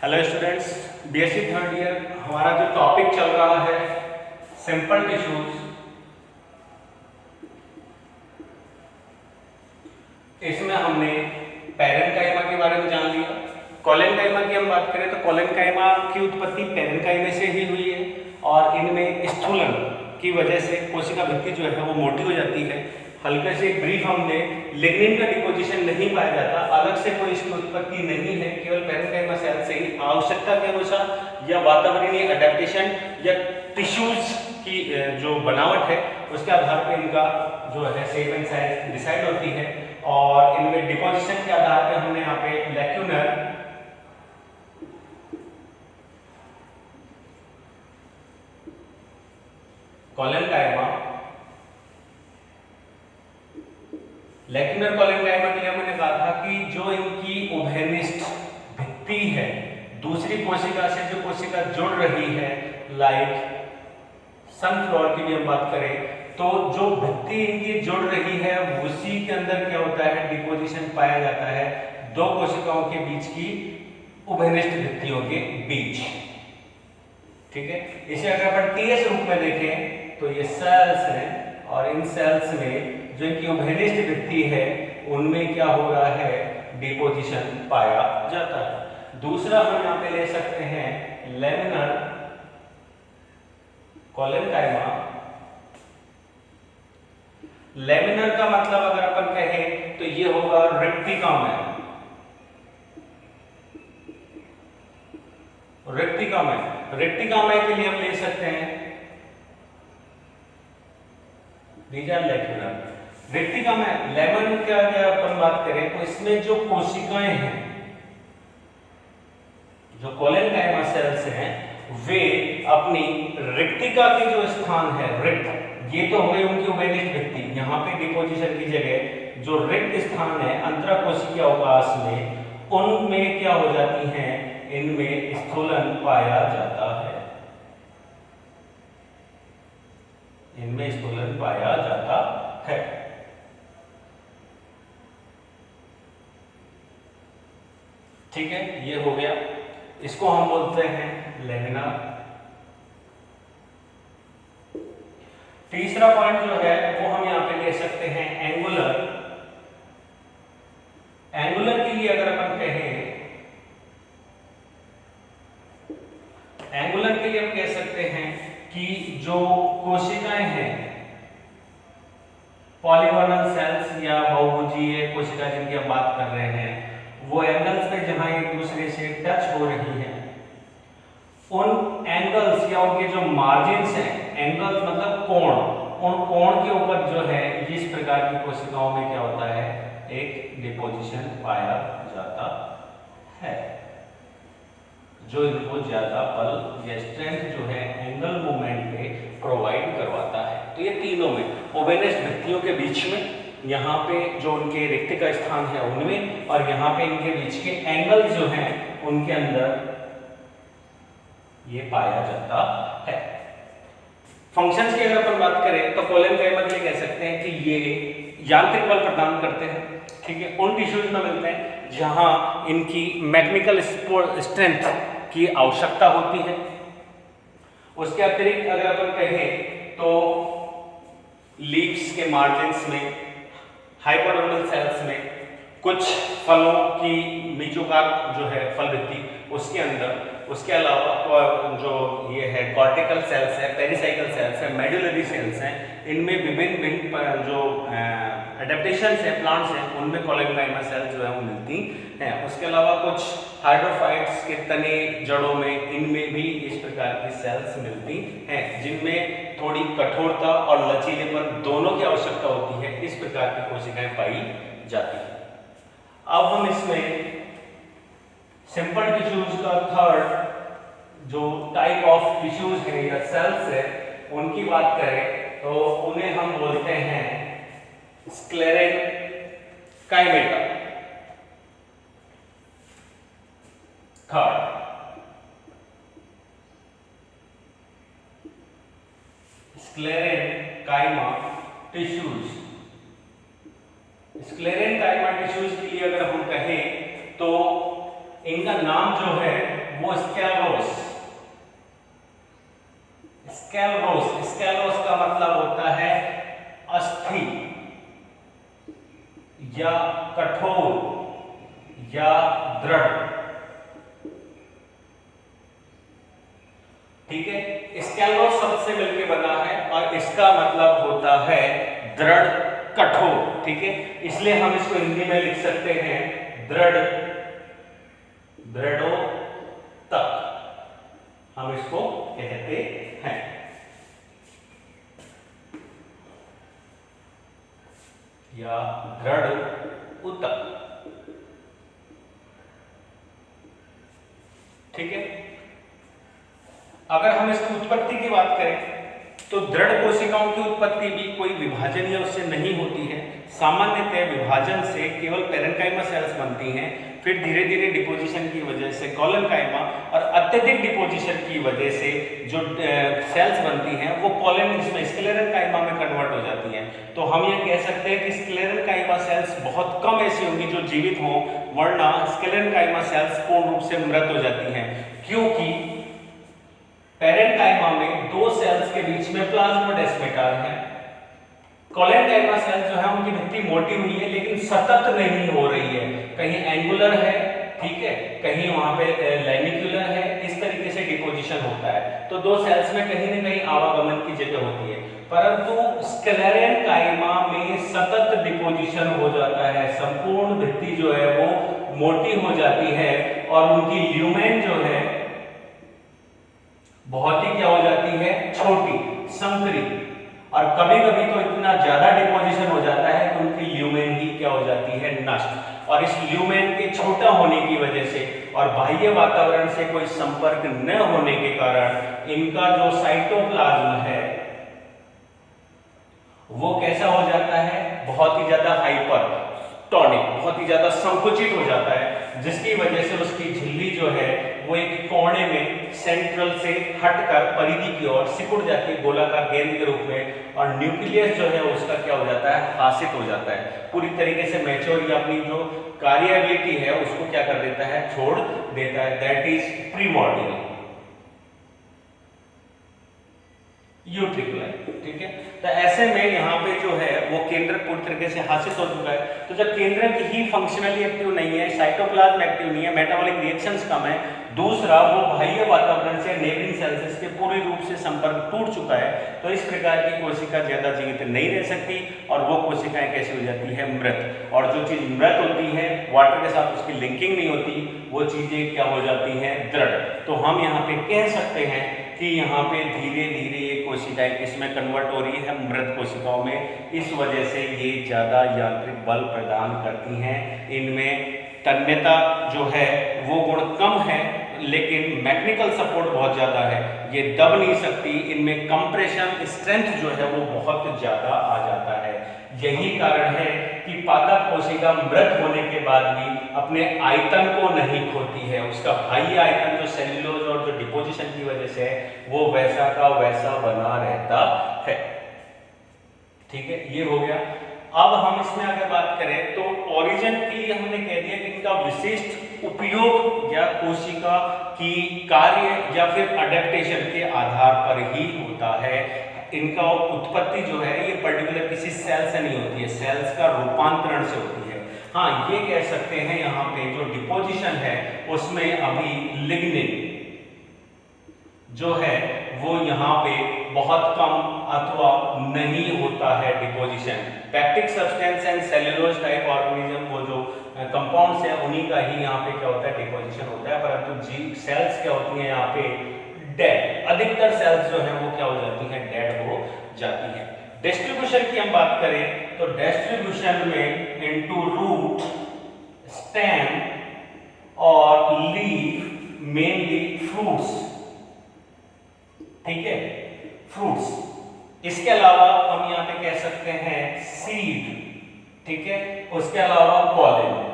Hello students, BSc third year हमारा जो topic चल रहा है सिंपल टिश्यूज, इसमें हमने पैरेन्काइमा के बारे में जान लिया। कोलेनकाइमा की हम बात करें तो कोलेनकाइमा की उत्पत्ति पैरेन्काइमा से ही हुई है और इनमें स्थूलन की वजह से कोशिका भित्ति जो है वो मोटी हो जाती है। हल्के से ब्रीफ हमने, लिग्निन का डिपोजिशन नहीं पाया जाता, अलग से कोई इसकी उत्पत्ति नहीं है, केवल पैरेन्काइमा सेल से ही आवश्यकता के अनुसार या वातावरणीय अडेप्टेशन या टिश्यूज की जो बनावट है उसके आधार पर इनका जो है शेप एंड साइज डिसाइड होती है। और इनमें डिपोजिशन के आधार पर हमने यहाँ पे लैक्यूनर, कोलेनकाइमा, लैक्यूनर कोलेनकाइमा के लिए मैंने कहा था कि जो इनकी उभयनिष्ठ भित्ति है दूसरी कोशिका से जो कोशिका जुड़ रही है, लाइक सनफ्लावर की भी हम बात करें तो जो भित्ति इनकी जुड़ रही है उसी के अंदर क्या होता है, डिपोजिशन पाया जाता है दो कोशिकाओं के बीच की उभयनिष्ठ भित्तियों के बीच। ठीक है, इसे अगर अपन टीएस रूप में देखें तो ये सेल्स हैं और इन सेल्स में जो इनकी उभयनिष्ठ भित्ति है उनमें क्या हो रहा है, डिपोजिशन पाया जाता है। दूसरा हम यहाँ पे ले सकते हैं लैमिनर कोलेनकाइमा। लैमिनर का मतलब अगर अपन कहें तो ये होगा रिक्तिकामय। रिक्तिकामय के लिए हम ले सकते हैं लैक्यूनर। रिक्तिकामय लेमन का अगर अपन बात करें तो इसमें जो कोशिकाएं हैं, जो कोलेनकाइमा सेल्स हैं, वे अपनी रिक्तिका के जो स्थान है रिक्त, ये तो हो गई उनकी उभयनिष्ठ भित्ति, यहाँ पे डिपोजिशन की जगह जो रिक्त स्थान है अंतराकोशिकीय अवकाश में, उनमें क्या हो जाती हैं, इनमें स्थूलन पाया जाता है। इनमें स्थूलन पाया जाता है। ठीक है, ये हो गया, इसको हम बोलते हैं लैमिना। तीसरा पॉइंट जो है वो हम यहां पे ले सकते हैं एंगुलर। एंगुलर के लिए अगर अपन कहें, एंगुलर के लिए हम कह सकते हैं कि जो कोशिकाएं हैं, पॉलीगोनल सेल्स या बहुभुजीय कोशिका जिनकी हम बात कर रहे हैं, वो एंगल्स पे जहां एक दूसरे से टच हो रही हैं, उन एंगल्स या उनके जो मार्जिन्स हैं, एंगल्स मतलब कोण, उन कोण के ऊपर जो है इस प्रकार की कोशिकाओं में क्या होता है, एक डिपोजिशन पाया जाता है जो इनको ज्यादा बल या स्ट्रेंथ जो है एंगल मूवमेंट पे प्रोवाइड करवाता है। तो ये तीनों में उभयनिष्ठ भित्तियों के बीच में, यहाँ पे जो उनके रिक्तिका स्थान है उनमें, और यहाँ पे इनके बीच के एंगल जो हैं उनके अंदर ये पाया जाता है। फंक्शंस की अगर अपन बात करें तो कोलेनकाइमा के लिए कह सकते हैं कि ये यांत्रिक बल प्रदान करते हैं। ठीक है, उन टिश्यूज में मिलते हैं जहां इनकी मैकेनिकल स्ट्रेंथ की आवश्यकता होती है। उसके अतिरिक्त अगर अपन कहें तो लीव्स के मार्जिन्स में, हाइपोडर्मल सेल्स में, कुछ फलों की मेसोकार्प जो है फल भित्ति उसके अंदर, उसके अलावा जो ये है कॉर्टिकल सेल्स है, पेरिसाइकल सेल्स है, मेडुलरी सेल्स हैं, इनमें विभिन्न जो एडेप्टेशंस है प्लांट्स हैं उनमें कोलेनकाइमा सेल्स जो है वो मिलती हैं। उसके अलावा कुछ हाइड्रोफाइट्स के तने, जड़ों में, इनमें भी इस प्रकार की सेल्स मिलती हैं जिनमें थोड़ी कठोरता और लचीलेपन दोनों की आवश्यकता होती है। इस प्रकार की कोशिकाएं पाई जाती हैं। अब हम इसमें सिंपल टिश्यूज का थर्ड जो टाइप ऑफ टिश्यूज है या सेल्स है उनकी बात करें तो उन्हें हम बोलते हैं sclerenchymata. Third sclerenchyma tissues. Sclerenchyma tissues के लिए अगर हम कहें तो इनका नाम जो है वो स्क्लेरोस। स्क्लेरोस का मतलब होता है अस्थि या कठोर या दृढ़। ठीक है, स्क्लेरोस शब्द से मिलकर बना है और इसका मतलब होता है दृढ़, कठोर। ठीक है, इसलिए हम इसको हिंदी में लिख सकते हैं दृढ़ोत्तक, हम इसको कहते हैं। या दृढ़ उत्तक। ठीक है, अगर हम इसकी उत्पत्ति की बात करें तो दृढ़ कोशिकाओं की उत्पत्ति भी कोई विभाजन या उससे नहीं होती है। सामान्यतः विभाजन से केवल पैरेन्काइमा सेल्स बनती हैं, फिर धीरे धीरे डिपोजिशन की वजह से कॉलनकाइमा और अत्यधिक डिपोजिशन की वजह से जो सेल्स बनती हैं वो कॉलन इसमें स्क्लेरेनकाइमा में कन्वर्ट हो जाती हैं। तो हम ये कह सकते हैं कि स्क्लेरेनकाइमा सेल्स बहुत कम ऐसी होंगी जो जीवित हों, वरना स्क्लेरेनकाइमा सेल्स पूर्ण रूप से मृत हो जाती हैं, क्योंकि पैरेन्काइमा में दो सेल्स के बीच में प्लाज्मोडेस्माटा है। कॉलेनकाइमा सेल्स जो है उनकी भित्ति मोटी हुई है लेकिन सतत नहीं हो रही है, कहीं एंगुलर है, ठीक है, कहीं वहां पे लैनिक्यूलर है, इस तरीके से डिपोजिशन होता है। तो दो सेल्स में कहीं ना कहीं आवागमन की जगह होती है, परंतु स्क्लेरेनकाइमा में सतत डिपोजिशन हो जाता है, संपूर्ण भित्ति जो है वो मोटी हो जाती है और उनकी ल्यूमेन जो है बहुत ही क्या हो जाती है, छोटी, संकरी, और कभी कभी तो इतना ज्यादा डिपोजिशन हो जाता है कि उनकी ल्यूमेन ही क्या हो जाती है, नष्ट। और इस ल्यूमेन के छोटा होने की वजह से और बाह्य वातावरण से कोई संपर्क न होने के कारण इनका जो साइटोप्लाज्म है वो कैसा हो जाता है, बहुत ही ज्यादा हाइपरटोनिक, बहुत ही ज्यादा संकुचित हो जाता है, जिसकी वजह से उसकी झिल्ली जो है वो एक कोने में सेंट्रल से हटकर परिधि की ओर सिकुड़ जाती है गोलाकार गेंद के रूप में, और न्यूक्लियस जो है उसका क्या हो जाता है, हासित हो जाता है, पूरी तरीके से मैच्योर या अपनी जो कार्यबिलिटी है उसको क्या कर देता है, छोड़ देता है। That is primordial utricular. ठीक है, तो ऐसे में यहाँ पे जो है वो केंद्र पूरी तरीके से हासिल हो चुका है। तो जब केंद्रक ही फंक्शनली एक्टिव नहीं है, साइटोप्लाज्म एक्टिव नहीं है, मेटाबॉलिक रिएक्शंस कम है, दूसरा वो बाह्य वातावरण से नेबरिंग सेल्स के पूरी रूप से संपर्क टूट चुका है, तो इस प्रकार की कोशिका ज्यादा जीवित नहीं रह सकती और वो कोशिकाएं कैसी हो जाती है, मृत। और जो चीज मृत होती है, वाटर के साथ उसकी लिंकिंग नहीं होती, वो चीजें क्या हो जाती हैं, दृढ़। तो हम यहाँ पे कह सकते हैं कि यहाँ पे धीरे धीरे ये कोशिकाएं किसमें कन्वर्ट हो रही है, मृत कोशिकाओं में। इस वजह से ये ज्यादा यांत्रिक बल प्रदान करती हैं। इनमें तन्यता जो है वो गुण कम है, लेकिन मैकेनिकल सपोर्ट बहुत ज्यादा है, ये दब नहीं सकती। इनमें कंप्रेशन स्ट्रेंथ जो है वो बहुत ज्यादा आ जाता है। यही कारण है कि पादप कोशिका मृत होने के बाद भी अपने आयतन को नहीं खोती है, उसका बाह्य आयतन जो सेल्यूलोज और जो डिपोजिशन की वजह से है वो वैसा का वैसा बना रहता है। ठीक है, ये हो गया। अब हम इसमें अगर बात करें तो ओरिजिन के लिए हमने कह दिया कि इनका विशिष्ट उपयोग या कोशिका की कार्य या फिर अडेप्टेशन के आधार पर ही होता है। इनका उत्पत्ति जो है ये पर्टिकुलर किसी सेल से नहीं होती है, सेल्स का रूपांतरण से होती है। हाँ, ये कह सकते हैं यहाँ पे जो डिपोजिशन है उसमें अभी लिग्निन जो है वो यहाँ पे बहुत कम अथवा नहीं होता है deposition. Pectic substance and cellulose type organism वो जो कंपाउंड्स है उन्हीं का ही यहाँ पे क्या होता है, डिपोजिशन होता है। परंतु जी सेल्स क्या होती हैं यहाँ पे, डेड। अधिकतर सेल्स जो है वो क्या हो जाती हैं, डेड हो जाती हैं। डिस्ट्रीब्यूशन की हम बात करें तो डिस्ट्रीब्यूशन में इनटू रूट, स्टेम और लीफ, मेनली फ्रूट्स। ठीक है, फ्रूट्स। इसके अलावा हम यहाँ पे कह सकते हैं सीड, ठीक है, उसके अलावा पॉलन।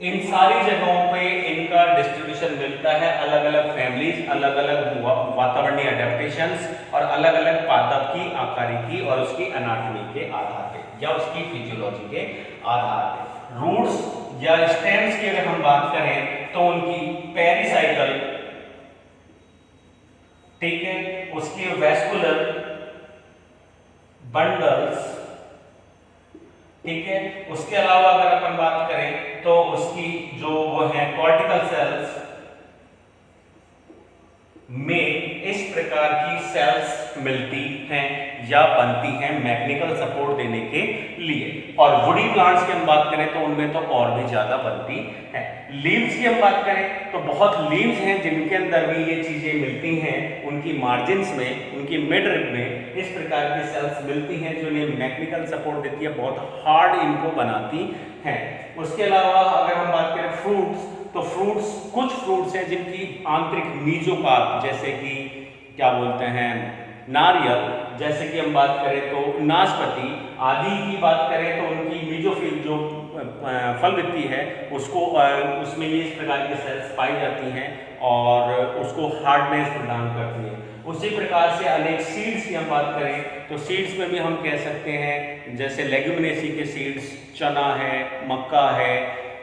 इन सारी जगहों पे इनका डिस्ट्रीब्यूशन मिलता है, अलग अलग फैमिलीज, अलग अलग वातावरणीय अडेप्टेशंस और अलग अलग पादप की आकारिकी और उसकी एनाटॉमी के आधार पे या उसकी फिजियोलॉजी के आधार पे। रूट्स या स्टेम्स की अगर हम बात करें तो उनकी पेरिसाइकिल उसके वेस्कुलर बंडल्स, ठीक है। उसके अलावा अगर अपन बात करें तो उसकी जो वो है कॉर्टिकल सेल्स में इस प्रकार की सेल्स मिलती हैं या बनती हैं मैकेनिकल सपोर्ट देने के लिए। और वुडी प्लांट्स की हम बात करें तो उनमें तो और भी ज्यादा बनती है। लीव्स की हम बात करें तो बहुत लीव्स हैं जिनके अंदर भी ये चीजें मिलती हैं, उनकी मार्जिन्स में, उनकी मिड रिब में इस प्रकार की सेल्स मिलती हैं जो इन्हें मैकेनिकल सपोर्ट देती है, बहुत हार्ड इनको बनाती हैं। उसके अलावा अगर हम बात करें फ्रूट्स, तो फ्रूट्स, कुछ फ्रूट्स हैं जिनकी आंतरिक मीजोकार्प, जैसे कि क्या बोलते हैं नारियल, जैसे कि हम बात करें तो नाशपाती आदि की बात करें तो उनकी मीजोफिल जो फल वित्ती है उसको उसमें ये इस प्रकार की सेल्स पाई जाती हैं और उसको हार्डनेस प्रदान करती हैं। उसी प्रकार से अनेक सीड्स की हम बात करें तो सीड्स में भी हम कह सकते हैं जैसे लेग्यूमिनेसी के सीड्स, चना है, मक्का है,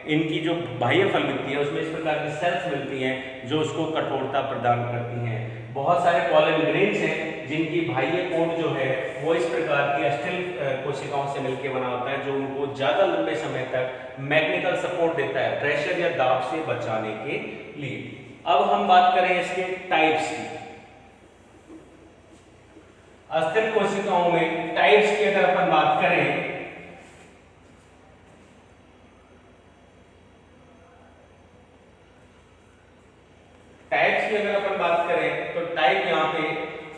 इनकी जो बाह्य फल मिलती है उसमें इस प्रकार की सेल्स मिलती हैं जो उसको कठोरता प्रदान करती हैं। बहुत सारे पॉलन ग्रेन्स हैं जिनकी बाह्य कोट जो है वो इस प्रकार की अस्टिल कोशिकाओं से मिलकर बना होता है जो उनको ज्यादा लंबे समय तक मैकेनिकल सपोर्ट देता है प्रेशर या दाब से बचाने के लिए। अब हम बात करें इसके टाइप्स की। अस्थिर कोशिकाओं में टाइप्स की अगर अपन बात करें तो टाइप यहां पे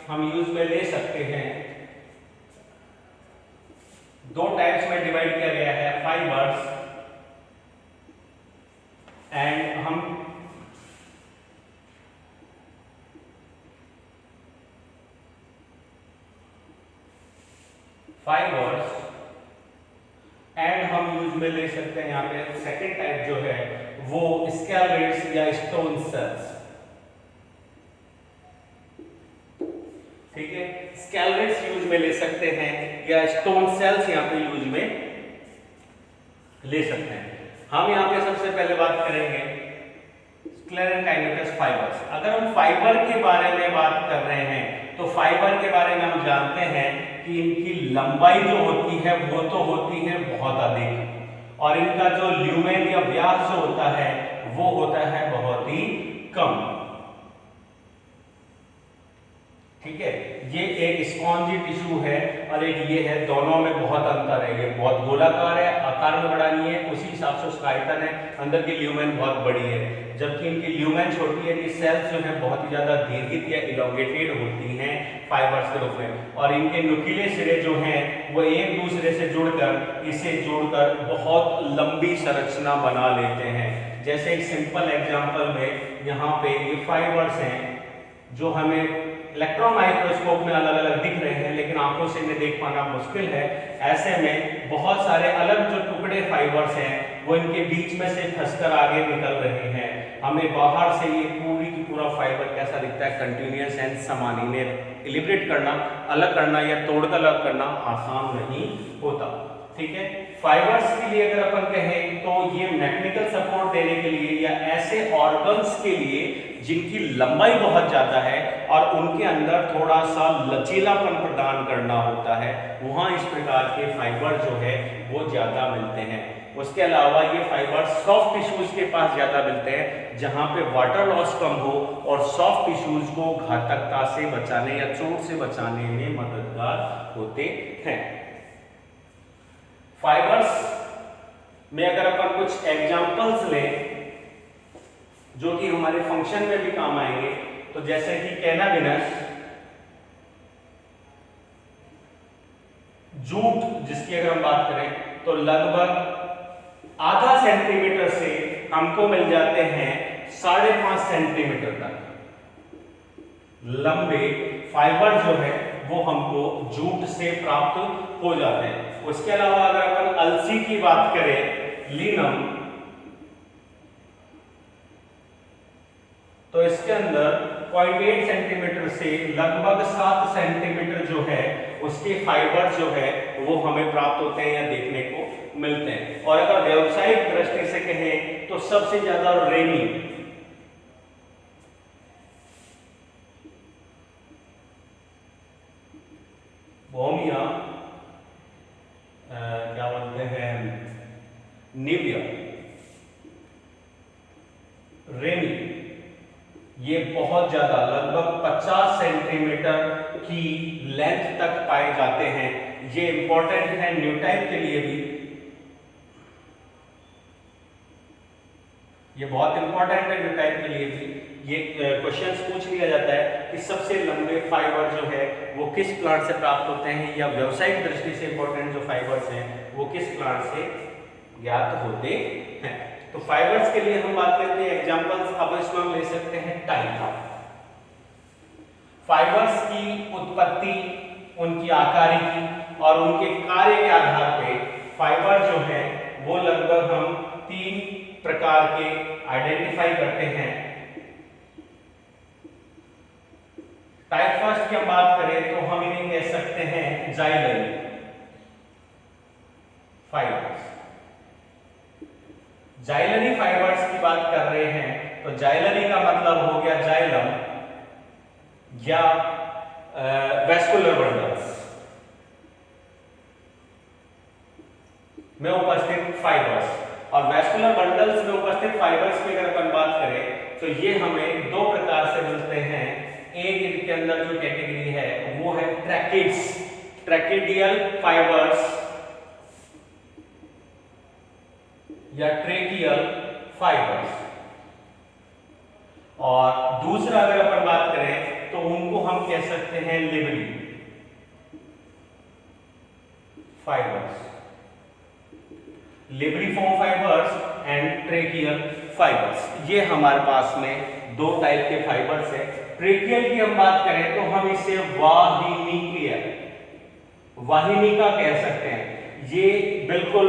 हम यूज में ले सकते हैं। दो टाइप्स में डिवाइड किया गया है, फाइबर्स एंड हम यूज में ले सकते हैं। यहां पे सेकेंड टाइप जो है वो स्केलेट्स या स्टोन सेल्स, ठीक है। स्केलेट्स यूज में ले सकते हैं या स्टोन सेल्स यहां पे यूज में ले सकते हैं। हम यहां पे सबसे पहले बात करेंगे स्क्लेरेंकाइनेटस फाइबर्स। अगर हम फाइबर के बारे में बात कर रहे हैं तो फाइबर के बारे में हम जानते हैं कि इनकी लंबाई जो होती है वो तो होती है बहुत अधिक और इनका जो ल्यूमेन या व्यास जो होता है वो होता है बहुत ही कम, ठीक है। ये एक स्पॉन्जी टिश्यू है और एक ये है, दोनों में बहुत अंतर है। ये बहुत गोलाकार है, आकार में बड़ा नहीं है, उसी हिसाब से उसका आयतन है, अंदर की ल्यूमेन बहुत बड़ी है, जबकि इनकी ल्यूमेन छोटी है। ये सेल्स जो है बहुत ही ज्यादा दीर्घित या इलोंगेटेड होती हैं फाइबर्स के रूप में और इनके नुकीले सिरे जो हैं वो एक दूसरे से जुड़कर इसे जोड़कर बहुत लंबी संरचना बना लेते हैं। जैसे एक सिंपल एग्जाम्पल में यहाँ पे ये फाइबर्स हैं जो हमें इलेक्ट्रॉन माइक्रोस्कोप में अलग अलग दिख रहे हैं लेकिन आंखों से इन्हें देख पाना मुश्किल है। ऐसे में बहुत सारे अलग जो टुकड़े फाइबर्स हैं वो इनके बीच में से खसकर आगे निकल रहे हैं। हमें बाहर से ये पूरी की पूरा फाइबर कैसा दिखता है, कंटिन्यूअस एंड समान। इन्हें इलिब्रेट करना, अलग करना या तोड़कर अलग करना आसान नहीं होता, ठीक है। फाइबर्स के लिए अगर अपन कहें तो ये मैकेनिकल सपोर्ट देने के लिए या ऐसे ऑर्गन्स के लिए जिनकी लंबाई बहुत ज्यादा है और उनके अंदर थोड़ा सा लचीलापन प्रदान करना होता है, वहां इस प्रकार के फाइबर जो है वो ज्यादा मिलते हैं। उसके अलावा ये फाइबर सॉफ्ट टिश्यूज के पास ज्यादा मिलते हैं जहां पे वाटर लॉस कम हो और सॉफ्ट टिश्यूज को घातकता से बचाने या चोट से बचाने में मददगार होते हैं। फाइबर्स में अगर अपन कुछ एग्जांपल्स लें जो कि हमारे फंक्शन में भी काम आएंगे, तो जैसे कि कैनाबिनस, जूट जिसकी अगर हम बात करें तो लगभग आधा सेंटीमीटर से हमको मिल जाते हैं 5.5 सेंटीमीटर तक लंबे फाइबर जो है वो हमको जूट से प्राप्त हो जाते हैं। उसके अलावा अगर अपन अलसी की बात करें, लिनम, तो इसके अंदर 0.8 सेंटीमीटर से लगभग 7 सेंटीमीटर जो है उसके फाइबर जो है वो हमें प्राप्त होते हैं या देखने को मिलते हैं। और अगर व्यावसायिक दृष्टि से कहें तो सबसे ज्यादा रेनी निविया, रेमी, ये बहुत ज्यादा लगभग 50 सेंटीमीटर की लेंथ तक पाए जाते हैं। ये इंपॉर्टेंट है न्यूटाइप के लिए भी, ये बहुत इंपॉर्टेंट है न्यूटाइप के लिए भी। ये क्वेश्चंस पूछ लिया जाता है कि सबसे लंबे फाइबर जो है वो किस प्लांट से प्राप्त होते हैं, या व्यावसायिक दृष्टि से इंपॉर्टेंट जो फाइबर्स हैं वो किस प्लांट से ज्ञात होते हैं। तो फाइबर्स के लिए हम बात करते हैं एग्जांपल्स, अब इसमें हम ले सकते हैं टाइप। फाइबर्स की उत्पत्ति, उनकी आकारिकी और उनके कार्य के आधार पे फाइबर जो है वो लगभग हम 3 प्रकार के आइडेंटिफाई करते हैं। टाइप फर्स्ट की हम बात करें तो हम इन्हें कह सकते हैं जाइलरी फाइबर्स। जाइलरी फाइबर्स की बात कर रहे हैं तो जाइलरी का मतलब हो गया जाइलम या वेस्कुलर बंडल्स में उपस्थित फाइबर्स। और वेस्कुलर बंडल्स में उपस्थित फाइबर्स की अगर अपन बात करें तो ये हमें 2 प्रकार से मिलते हैं। एक इनके अंदर जो कैटेगरी है वो है ट्रैकिड्स, ट्रैकिडियल फाइबर्स या ट्रेकियल फाइबर्स। और दूसरा अगर अपन बात करें तो उनको हम कह सकते हैं libri fibres, libriform fibres and tracheal fibres. ये हमारे पास में 2 टाइप के फाइबर्स है। ट्रेकियल की हम बात करें तो हम इसे वाहिनिका कह सकते हैं। ये बिल्कुल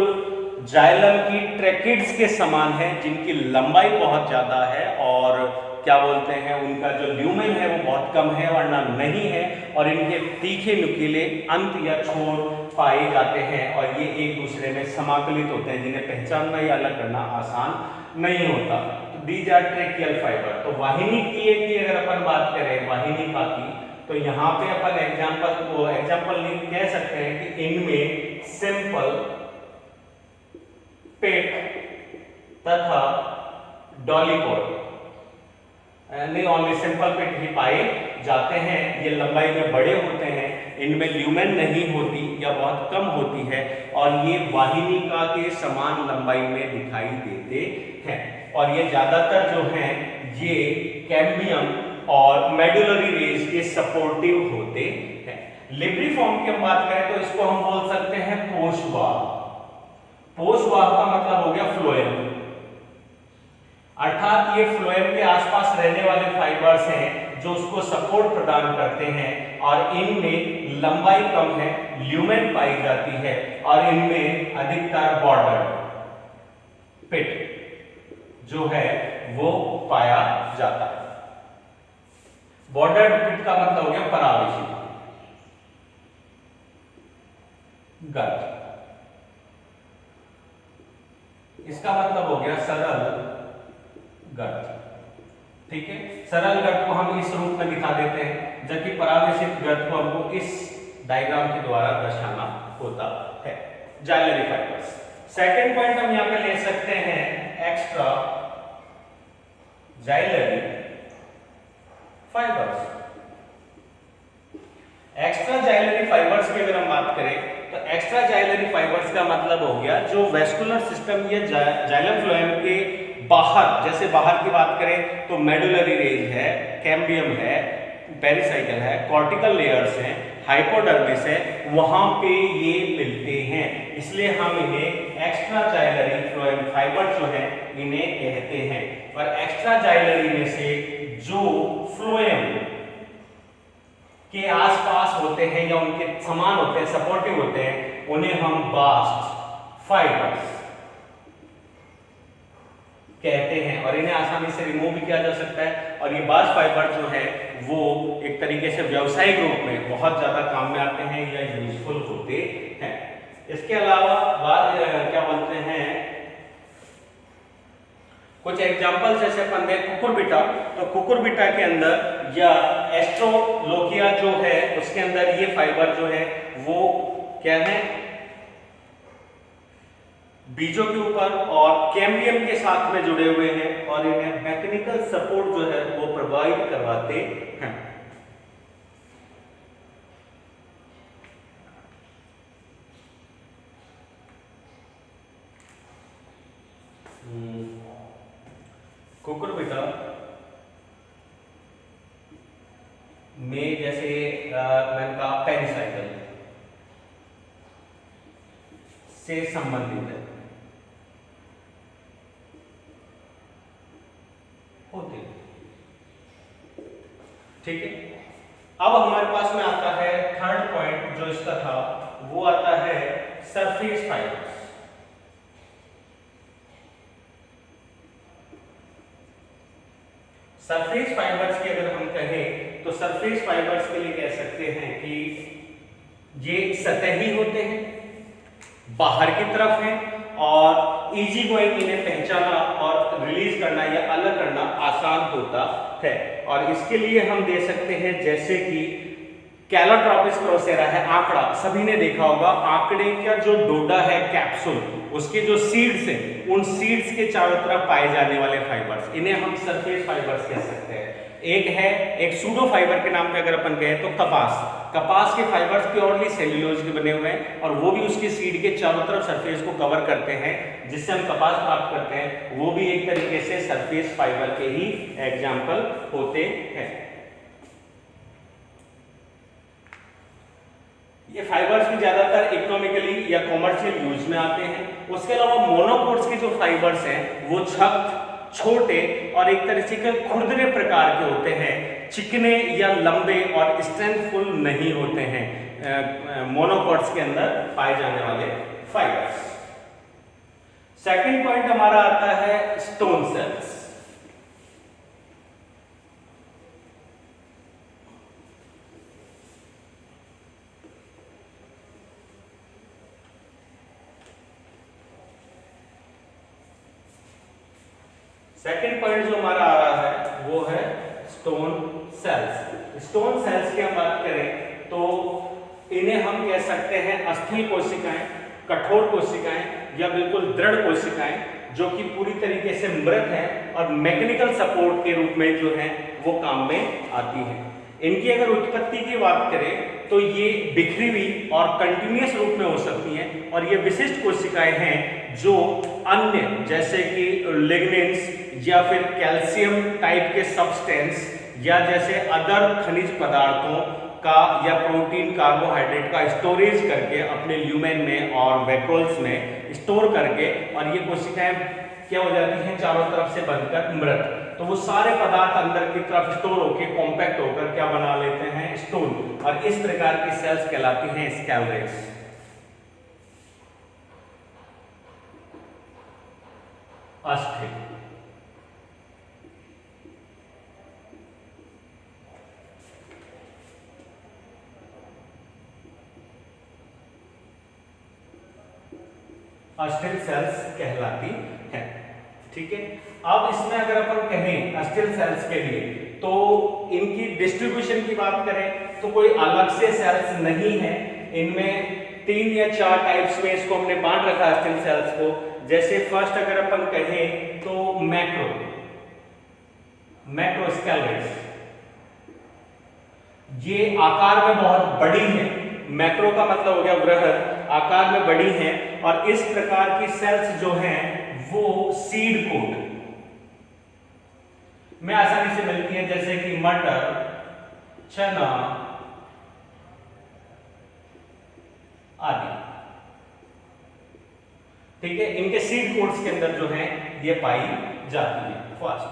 जाइलम की ट्रैकिड्स के समान है, जिनकी लंबाई बहुत ज्यादा है और क्या बोलते हैं उनका जो ल्यूमेन है वो बहुत कम है वरना नहीं है, और इनके तीखे नुकीले अंत या छोर पाए जाते हैं और ये एक दूसरे में समाकलित होते हैं, जिन्हें पहचानना या अलग करना आसान नहीं होता। तो दीज आर ट्रेकियल फाइबर। तो वाहिनी की अगर अपन बात करें वाहिनिका की, तो यहाँ पे अपन एग्जाम्पल कह सकते हैं कि इनमें सिंपल पेट तथा डॉलीपोड, नहीं ओनली सिंपल पेट ही पाए जाते हैं। ये लंबाई में बड़े होते हैं, इनमें ल्यूमेन नहीं होती या बहुत कम होती है, और ये वाहिनिका के समान लंबाई में दिखाई देते हैं। और ये ज्यादातर जो हैं ये कैम्बियम और मेडुलरी रेज के सपोर्टिव होते हैं। लिबरीफॉर्म की हम बात करें तो इसको हम बोल सकते हैं पोषवाह। पोषवाह का मतलब हो गया फ्लोएम, अर्थात ये फ्लोएम के आसपास रहने वाले फाइबर्स हैं जो उसको सपोर्ट प्रदान करते हैं, और इनमें लंबाई कम है, ल्यूमेन पाई जाती है, और इनमें अधिकतर बॉर्डर पिट जो है वो पाया जाता है। बॉर्डर पिट का मतलब हो गया परावेशी गर्त, इसका मतलब हो गया सरल गर्त। ठीक है, सरल गर्त को हम इस रूप में दिखा देते हैं, जबकि परावेशित गर्त को हमको इस डायग्राम के द्वारा दर्शाना होता है। Xylary fibres. सेकंड पॉइंट हम यहां पे ले सकते हैं extra xylary fibres. Extra xylary fibres की अगर हम बात करें तो एक्स्ट्रा जाइलरी फाइबर्स का मतलब हो गया जो वेस्कुलर सिस्टम या जाइलम फ्लोएम के बाहर, जैसे बाहर की बात करें तो मेडुलरी रेज है, कैम्बियम है, पेरिसाइकल है, कॉर्टिकल लेयर्स हैं, हाइपोडर्मिस है, वहां पे ये मिलते हैं, इसलिए हम इन्हें एक्स्ट्रा जाइलरी फ्लोएम फाइबर जो है इन्हें कहते हैं। और एक्स्ट्रा जाइलरी में से जो फ्लोएम के आसपास होते हैं या उनके समान होते हैं, सपोर्टिव होते हैं, उन्हें हम बास्ट फाइबर्स कहते हैं, और इन्हें आसानी से रिमूव भी किया जा सकता है। और ये बास्ट फाइबर जो है वो एक तरीके से व्यावसायिक रूप में बहुत ज्यादा काम में आते हैं या यूजफुल होते हैं। इसके अलावा क्या बोलते हैं कुछ एग्जांपल, जैसे अपन देख कुकुरबिटा, तो कुकुरबिटा के अंदर या एस्ट्रोलोकिया जो है उसके अंदर ये फाइबर जो है वो क्या है, बीजों के ऊपर और कैम्बियम के साथ में जुड़े हुए हैं और इन्हें मैकेनिकल सपोर्ट जो है वो प्रोवाइड करवाते हैं। कुकुरबिटा में जैसे मैंने कहा पेनिसाइकल से संबंधित है होते, ठीक है। अब हमारे पास में आता है थर्ड पॉइंट जो इसका था, वो आता है सरफेस फाइबर्स। सरफेस फाइबर्स की अगर हम कहें तो सरफेस फाइबर्स के लिए कह सकते हैं कि ये सतही होते हैं, बाहर की तरफ हैं और इजी गोइंग, इन्हें पहचाना और रिलीज करना या अलग करना आसान होता है। और इसके लिए हम दे सकते हैं जैसे कि कैलोट्रोपिस प्रोसेरा है, आंकड़ा, सभी ने देखा होगा। आंकड़े का जो डोडा है कैप्सूल, उसके जो सीड्स हैं, उन सीड्स के चारों तरफ पाए जाने वाले फाइबर्स, इन्हें हम सरफेस फाइबर्स कह सकते हैं। एक सूडो फाइबर के नाम पे अगर अपन कहें तो कपास के फाइबर्स प्योरली सेल्यूलोज के बने हुए हैं और वो भी उसकी सीड के चारों तरफ सरफेस को कवर करते हैं, जिससे हम कपास प्राप्त करते हैं। वो भी एक तरीके से सरफेस फाइबर के ही एग्जाम्पल होते हैं। ये फाइबर्स भी ज्यादातर इकोनॉमिकली या कॉमर्शियल यूज में आते हैं। उसके अलावा मोनोकोट्स के जो फाइबर्स हैं वो छोटे और एक तरीके के खुरदरे प्रकार के होते हैं, चिकने या लंबे और स्ट्रेंथफुल नहीं होते हैं मोनोकोट्स के अंदर पाए जाने वाले फाइबर्स। सेकंड पॉइंट हमारा आता है स्टोन सेल्स। सेकेंड पॉइंट जो हमारा आ रहा है वो है स्टोन सेल्स। स्टोन सेल्स की हम बात करें तो इन्हें हम कह सकते हैं अस्थिल कोशिकाएं, कठोर कोशिकाएं या बिल्कुल दृढ़ कोशिकाएं, जो कि पूरी तरीके से मृत हैं और मैकेनिकल सपोर्ट के रूप में जो है वो काम में आती हैं। इनकी अगर उत्पत्ति की बात करें तो ये बिखरी हुई और कंटिन्यूअस रूप में हो सकती हैं और ये विशिष्ट कोशिकाएं हैं जो अन्य जैसे कि लिग्निन्स या फिर कैल्शियम टाइप के सब्सटेंस या जैसे अदर खनिज पदार्थों का या प्रोटीन कार्बोहाइड्रेट का स्टोरेज करके अपने ल्यूमेन में और वैक्यूल्स में स्टोर करके, और ये कोशिकाएं क्या हो जाती हैं चारों तरफ से बनकर मृत, तो वो सारे पदार्थ अंदर की तरफ स्टोर होकर कॉम्पैक्ट होकर क्या बना लेते हैं, स्टोन, और इस प्रकार की सेल्स कहलाती हैं स्कैलरेट्स। अस्थिल अस्थिल सेल्स कहलाती है, ठीक है। अब इसमें अगर अपन कहें अस्थिल सेल्स के लिए तो इनकी डिस्ट्रीब्यूशन की बात करें तो कोई अलग से सेल्स नहीं है, इनमें 3 या 4 टाइप्स में इसको हमने बांट रखा है अस्थिल सेल्स को। जैसे फर्स्ट अगर अपन कहें तो मैक्रो स्केलेटस, ये आकार में बहुत बड़ी है, मैक्रो का मतलब हो गया वृहद, आकार में बड़ी है, और इस प्रकार की सेल्स जो हैं वो सीड कोट में आसानी से मिलती हैं, जैसे कि मटर, चना आदि, ठीक है। इनके सीड कोट्स के अंदर जो है ये पाई जाती है। फर्स्ट।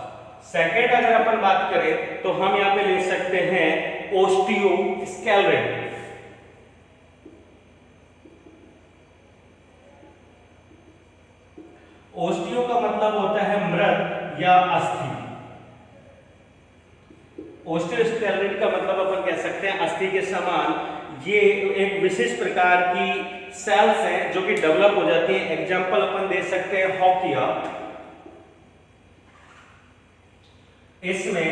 सेकेंड अगर अपन बात करें तो हम यहां पे ले सकते हैं ओस्टियोस्केलेटन। ओस्टियो का मतलब होता है मृत या अस्थि, ओस्टियोस्केलेटन का मतलब अपन कह सकते हैं अस्थि के समान। ये एक विशेष प्रकार की सेल्स हैं जो कि डेवलप हो जाती हैं। एग्जांपल अपन दे सकते हैं हॉकिया, इसमें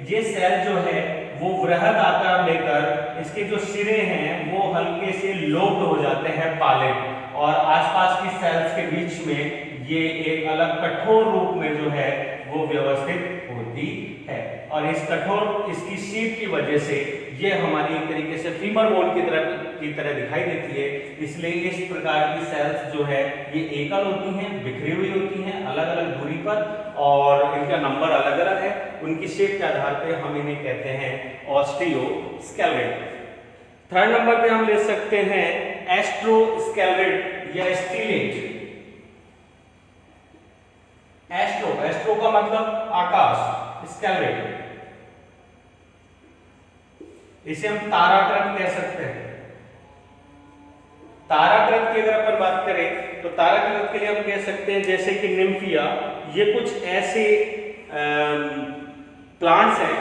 ये सेल जो है वो वृहद आकार लेकर इसके जो सिरे हैं वो हल्के से लोप्ड हो जाते हैं, पाले, और आसपास की सेल्स के बीच में ये एक अलग कठोर रूप में जो है वो व्यवस्थित होती है। और इस कठोर इसकी शीट की वजह से ये हमारी एक तरीके से फीमर बोन की तरह दिखाई देती है। इसलिए इस प्रकार की सेल्स जो है ये एकल होती हैं, बिखरी हुई होती हैं अलग अलग दूरी पर, और इनका नंबर अलग अलग है। उनकी शेप के आधार पर हम इन्हें कहते हैं ऑस्टियोस्केलेट। थर्ड नंबर पे हम ले सकते हैं एस्ट्रोस्केलेट या स्टीलेट। एस्ट्रो का मतलब आकाश, स्केलेट इसे हम ताराकृत कह सकते हैं। ताराकृत की अगर अपन बात करें तो ताराकृत के लिए हम कह सकते हैं जैसे कि निम्फिया, ये कुछ ऐसे प्लांट्स हैं,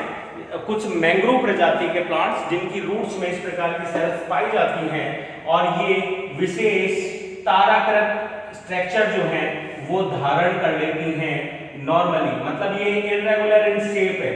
कुछ मैंग्रोव प्रजाति के प्लांट्स जिनकी रूट्स में इस प्रकार की सेल्स पाई जाती हैं, और ये विशेष ताराकृत स्ट्रक्चर जो है वो धारण कर लेती हैं नॉर्मली, मतलब ये इर्रेगुलर इन शेप है,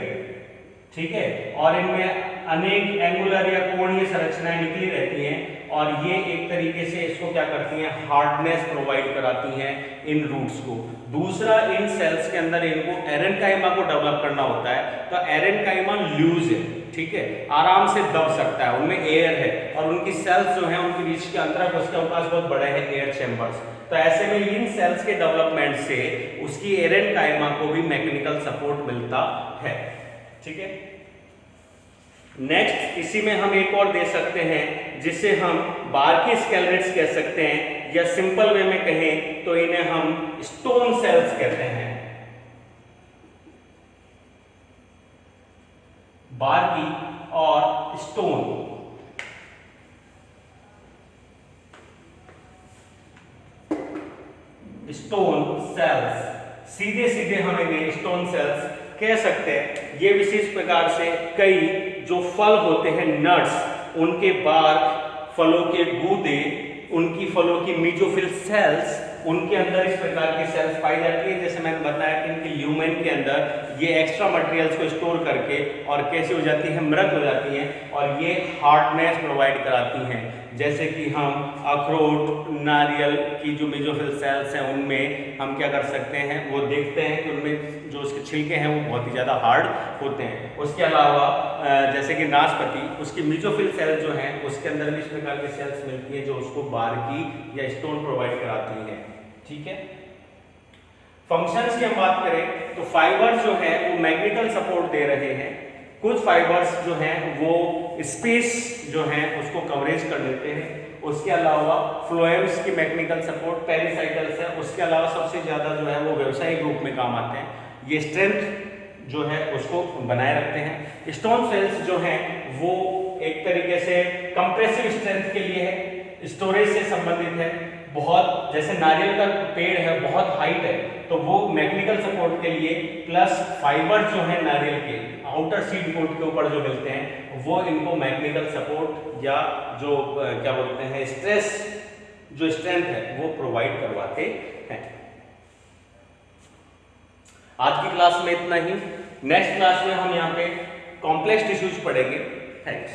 ठीक है, और इनमें अनेक एंगुलर या कोणीय संरचनाएं निकली रहती हैं, और ये एक तरीके से इसको क्या करती हैं, हार्डनेस प्रोवाइड कराती हैं इन रूट्स को। दूसरा, इन सेल्स के अंदर इनको एरेनकाइमा को डेवलप करना होता है, तो एरेनकाइमा लूज है, ठीक है, आराम से दब सकता है, उनमें एयर है, और उनकी सेल्स जो है उनकी बीच के अंतराल उसके अवकाश बहुत बड़े हैं, एयर चैम्बर्स। तो ऐसे में इन सेल्स के डेवलपमेंट से उसकी एरेनकाइमा को भी मैकेनिकल सपोर्ट मिलता है, ठीक है। नेक्स्ट, इसी में हम एक और दे सकते हैं जिसे हम बार्की स्केलेट्स कह सकते हैं, या सिंपल वे में कहें तो इन्हें हम स्टोन सेल्स कहते हैं। बार्की और स्टोन, स्टोन सेल्स, सीधे सीधे हम इन्हें स्टोन सेल्स कह सकते हैं। ये विशेष प्रकार से कई जो फल होते हैं नट्स, उनके बार्क, फलों के गूदे, उनकी फलों की मीजोफिल सेल्स, उनके अंदर इस प्रकार की सेल्स पाई जाती है। जैसे मैंने बताया कि इनकी ल्यूमेन के अंदर ये एक्स्ट्रा मटेरियल्स को स्टोर करके और कैसे हो जाती है, मृत हो जाती हैं, और ये हार्डनेस प्रोवाइड कराती हैं। जैसे कि हम अखरोट, नारियल की जो मेजोफिल सेल्स हैं उनमें हम क्या कर सकते हैं, वो देखते हैं कि उनमें जो उसके छिलके हैं वो बहुत ही ज़्यादा हार्ड होते हैं। उसके अलावा जैसे कि नाशपाती, उसकी मेजोफिल सेल्स जो हैं उसके अंदर भी इस प्रकार की सेल्स मिलती हैं जो उसको बार्की या स्टोन प्रोवाइड कराती हैं, ठीक है। फंक्शंस की हम बात करें तो फाइबर्स जो है वो मैग्नेटिकल सपोर्ट दे रहे हैं। कुछ फाइबर्स जो हैं वो स्पेस जो है उसको कवरेज कर लेते हैं। उसके अलावा फ्लोएम्स की मैकेनिकल सपोर्ट, पेरिसाइकल्स है, उसके अलावा सबसे ज़्यादा जो है वो व्यावसायिक रूप में काम आते हैं। ये स्ट्रेंथ जो है उसको बनाए रखते हैं। स्टोन सेल्स जो हैं वो एक तरीके से कंप्रेसिव स्ट्रेंथ के लिए है, स्टोरेज से संबंधित है। बहुत जैसे नारियल का पेड़ है, बहुत हाइट है, तो वो मैकेनिकल सपोर्ट के लिए, प्लस फाइबर जो है नारियल के आउटर सीड कोट के ऊपर जो मिलते हैं वो इनको मैकेनिकल सपोर्ट या जो क्या बोलते हैं स्ट्रेस, जो स्ट्रेंथ है वो प्रोवाइड करवाते हैं। आज की क्लास में इतना ही। नेक्स्ट क्लास में हम यहाँ पे कॉम्प्लेक्स टिश्यूज पढ़ेंगे। थैंक्स।